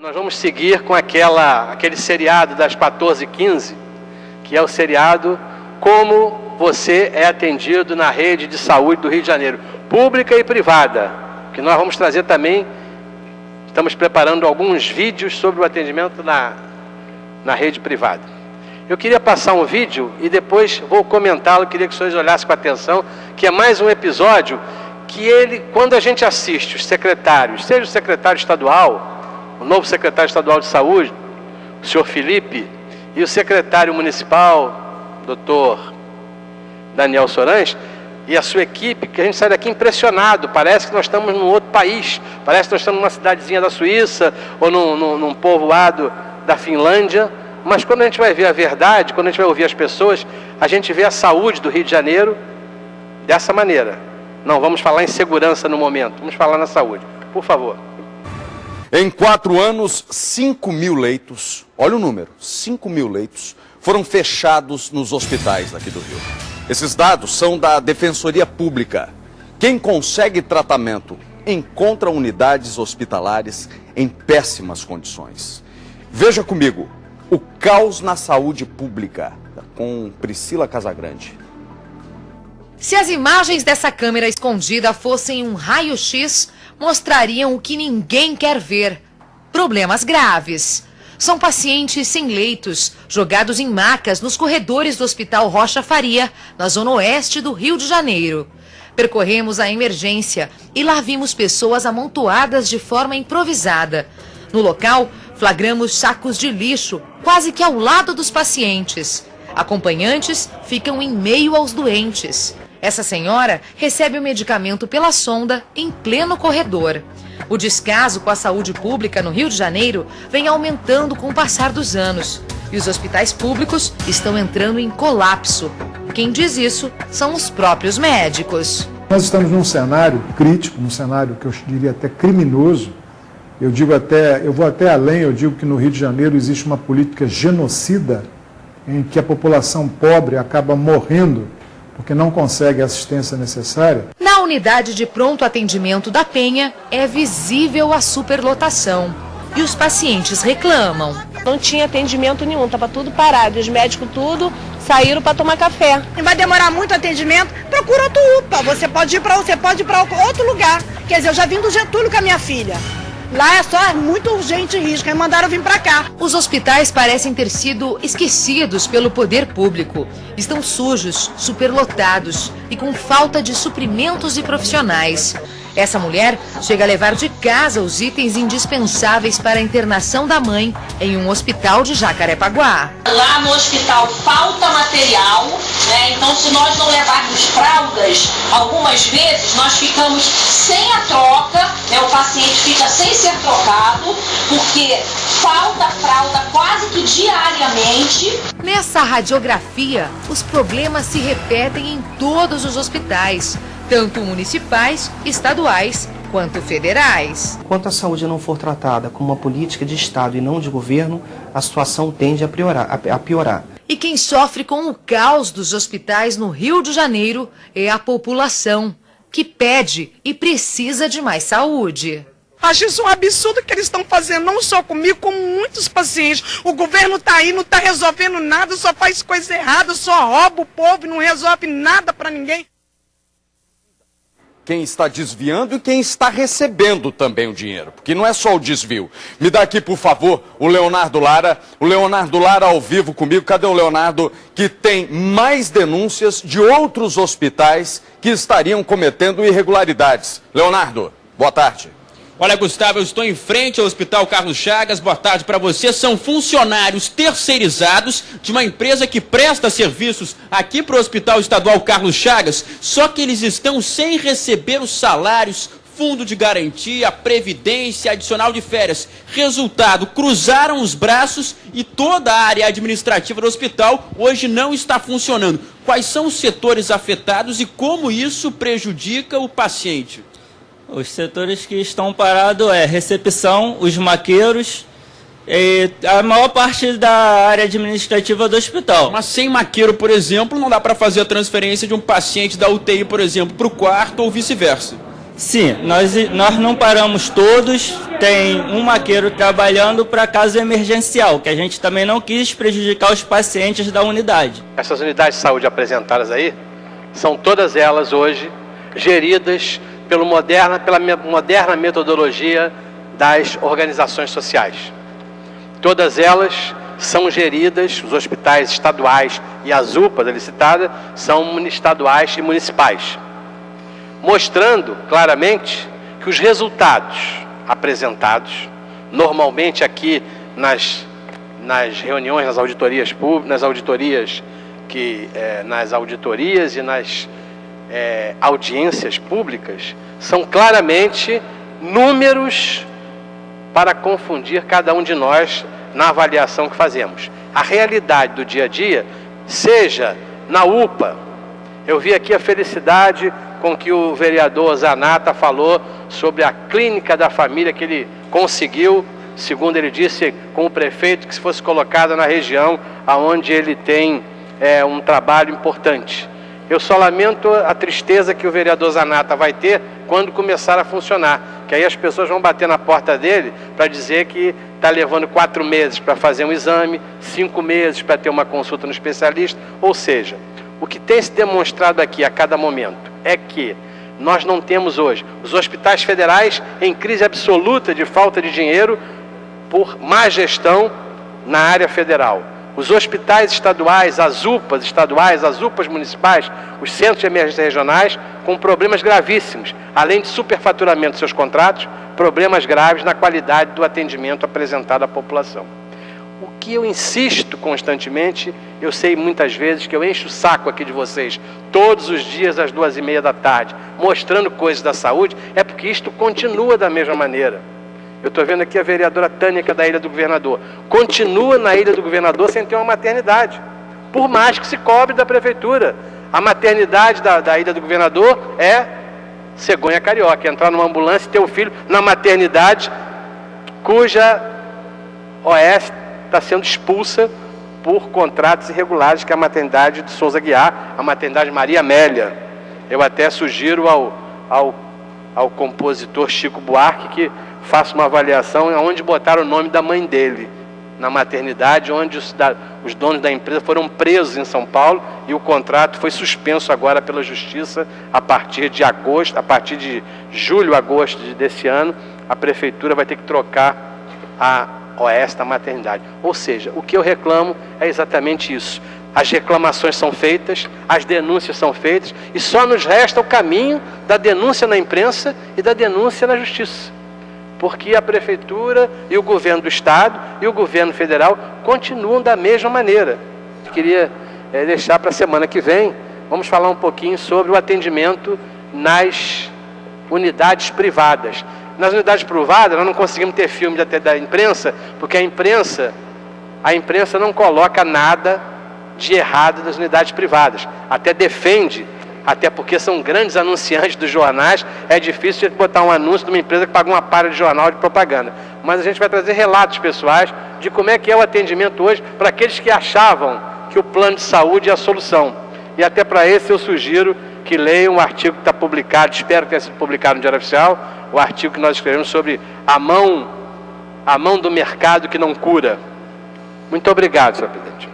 Nós vamos seguir com aquele seriado das 14h15, que é o seriado Como Você é Atendido na Rede de Saúde do Rio de Janeiro, pública e privada, que nós vamos trazer também, estamos preparando alguns vídeos sobre o atendimento na rede privada. Eu queria passar um vídeo e depois vou comentá-lo, queria que os senhores olhassem com atenção, que é mais um episódio que quando a gente assiste os secretários, seja o secretário estadual, o novo secretário estadual de saúde, o senhor Felipe, e o secretário municipal, doutor Daniel Sorães, e a sua equipe, que a gente sai daqui impressionado, parece que nós estamos num outro país, parece que nós estamos numa cidadezinha da Suíça, ou num povoado da Finlândia, mas quando a gente vai ver a verdade, quando a gente vai ouvir as pessoas, a gente vê a saúde do Rio de Janeiro dessa maneira. Não vamos falar em segurança no momento, vamos falar na saúde. Por favor. Em 4 anos, 5.000 leitos, olha o número, 5.000 leitos, foram fechados nos hospitais aqui do Rio. Esses dados são da Defensoria Pública. Quem consegue tratamento encontra unidades hospitalares em péssimas condições. Veja comigo, o caos na saúde pública, com Priscila Casagrande. Se as imagens dessa câmera escondida fossem um raio-x, mostrariam o que ninguém quer ver: problemas graves. São pacientes sem leitos, jogados em macas nos corredores do Hospital Rocha Faria, na zona oeste do Rio de Janeiro. Percorremos a emergência e lá vimos pessoas amontoadas de forma improvisada. No local, flagramos sacos de lixo, quase que ao lado dos pacientes. Acompanhantes ficam em meio aos doentes. Essa senhora recebe o medicamento pela sonda em pleno corredor. O descaso com a saúde pública no Rio de Janeiro vem aumentando com o passar dos anos. E os hospitais públicos estão entrando em colapso. Quem diz isso são os próprios médicos. Nós estamos num cenário crítico, num cenário que eu diria até criminoso. Eu vou até além, eu digo que no Rio de Janeiro existe uma política genocida em que a população pobre acaba morrendo porque não consegue a assistência necessária. Na unidade de pronto atendimento da Penha, é visível a superlotação. E os pacientes reclamam. Não tinha atendimento nenhum, estava tudo parado. Os médicos tudo saíram para tomar café. Vai demorar muito o atendimento? Procura outro UPA. Você pode ir para outro lugar. Quer dizer, eu já vim do Getúlio com a minha filha. Lá é só muito urgente e risco, aí mandaram vir para cá. Os hospitais parecem ter sido esquecidos pelo poder público. Estão sujos, superlotados e com falta de suprimentos e profissionais. Essa mulher chega a levar de casa os itens indispensáveis para a internação da mãe em um hospital de Jacarepaguá. Lá no hospital falta material, né? Então se nós não levarmos fraldas, algumas vezes nós ficamos sem a troca, né? O paciente fica sem ser trocado, porque falta fralda quase que diariamente. Nessa radiografia, os problemas se repetem em todos os hospitais, tanto municipais, estaduais quanto federais. Enquanto a saúde não for tratada como uma política de Estado e não de governo, a situação tende a piorar. E quem sofre com o caos dos hospitais no Rio de Janeiro é a população, que pede e precisa de mais saúde. Acho isso um absurdo que eles estão fazendo, não só comigo, como muitos pacientes. O governo está aí, não está resolvendo nada, só faz coisa errada, só rouba o povo, não resolve nada para ninguém. Quem está desviando e quem está recebendo também o dinheiro, porque não é só o desvio. Me dá aqui, por favor, o Leonardo Lara. O Leonardo Lara ao vivo comigo. Cadê o Leonardo? Que tem mais denúncias de outros hospitais que estariam cometendo irregularidades. Leonardo, boa tarde. Olha, Gustavo, eu estou em frente ao Hospital Carlos Chagas. Boa tarde para você. São funcionários terceirizados de uma empresa que presta serviços aqui para o Hospital Estadual Carlos Chagas, só que eles estão sem receber os salários, fundo de garantia, previdência, adicional de férias. Resultado, cruzaram os braços e toda a área administrativa do hospital hoje não está funcionando. Quais são os setores afetados e como isso prejudica o paciente? Os setores que estão parados é recepção, os maqueiros e a maior parte da área administrativa do hospital. Mas sem maqueiro, por exemplo, não dá para fazer a transferência de um paciente da UTI, por exemplo, para o quarto ou vice-versa. Sim, nós não paramos todos, tem um maqueiro trabalhando para caso emergencial, que a gente também não quis prejudicar os pacientes da unidade. Essas unidades de saúde apresentadas aí, são todas elas hoje geridas pela moderna metodologia das organizações sociais. Todas elas são geridas, os hospitais estaduais e as UPAs ali citadas são estaduais e municipais, mostrando claramente que os resultados apresentados, normalmente aqui nas reuniões, nas auditorias públicas, nas auditorias e nas audiências públicas, são claramente números para confundir cada um de nós na avaliação que fazemos. A realidade do dia a dia, seja na UPA, eu vi aqui a felicidade com que o vereador Zanata falou sobre a clínica da família que ele conseguiu, segundo ele disse, com o prefeito, que se fosse colocada na região onde ele tem um trabalho importante. Eu só lamento a tristeza que o vereador Zanata vai ter quando começar a funcionar, que aí as pessoas vão bater na porta dele para dizer que está levando 4 meses para fazer um exame, 5 meses para ter uma consulta no especialista. Ou seja, o que tem se demonstrado aqui a cada momento é que nós não temos hoje os hospitais federais em crise absoluta de falta de dinheiro por má gestão na área federal. Os hospitais estaduais, as UPAs municipais, os centros de emergência regionais, com problemas gravíssimos, além de superfaturamento dos seus contratos, problemas graves na qualidade do atendimento apresentado à população. O que eu insisto constantemente, eu sei muitas vezes que eu encho o saco aqui de vocês, todos os dias às 2h30 da tarde, mostrando coisas da saúde, é porque isto continua da mesma maneira. Eu estou vendo aqui a vereadora Tânia, que é da Ilha do Governador. Continua na Ilha do Governador sem ter uma maternidade, por mais que se cobre da prefeitura. A maternidade da Ilha do Governador é cegonha carioca, entrar numa ambulância e ter o filho na maternidade cuja OS está sendo expulsa por contratos irregulares, que é a maternidade de Souza Guiar, a maternidade Maria Amélia. Eu até sugiro ao compositor Chico Buarque que faça uma avaliação onde botaram o nome da mãe dele, na maternidade, onde os donos da empresa foram presos em São Paulo e o contrato foi suspenso agora pela Justiça a partir de julho, agosto desse ano, a prefeitura vai ter que trocar a OS da maternidade. Ou seja, o que eu reclamo é exatamente isso. As reclamações são feitas, as denúncias são feitas e só nos resta o caminho da denúncia na imprensa e da denúncia na Justiça. Porque a prefeitura e o governo do estado e o governo federal continuam da mesma maneira. Eu queria deixar para a semana que vem, vamos falar um pouquinho sobre o atendimento nas unidades privadas. Nas unidades privadas nós não conseguimos ter filme da imprensa, porque a imprensa não coloca nada de errado nas unidades privadas. Até defende, até porque são grandes anunciantes dos jornais, é difícil de botar um anúncio de uma empresa que paga uma para de jornal de propaganda. Mas a gente vai trazer relatos pessoais de como é que é o atendimento hoje para aqueles que achavam que o plano de saúde é a solução. E até para esse eu sugiro que leiam um artigo que está publicado, espero que tenha sido publicado no Diário Oficial, o artigo que nós escrevemos sobre a mão do mercado que não cura. Muito obrigado, senhor presidente.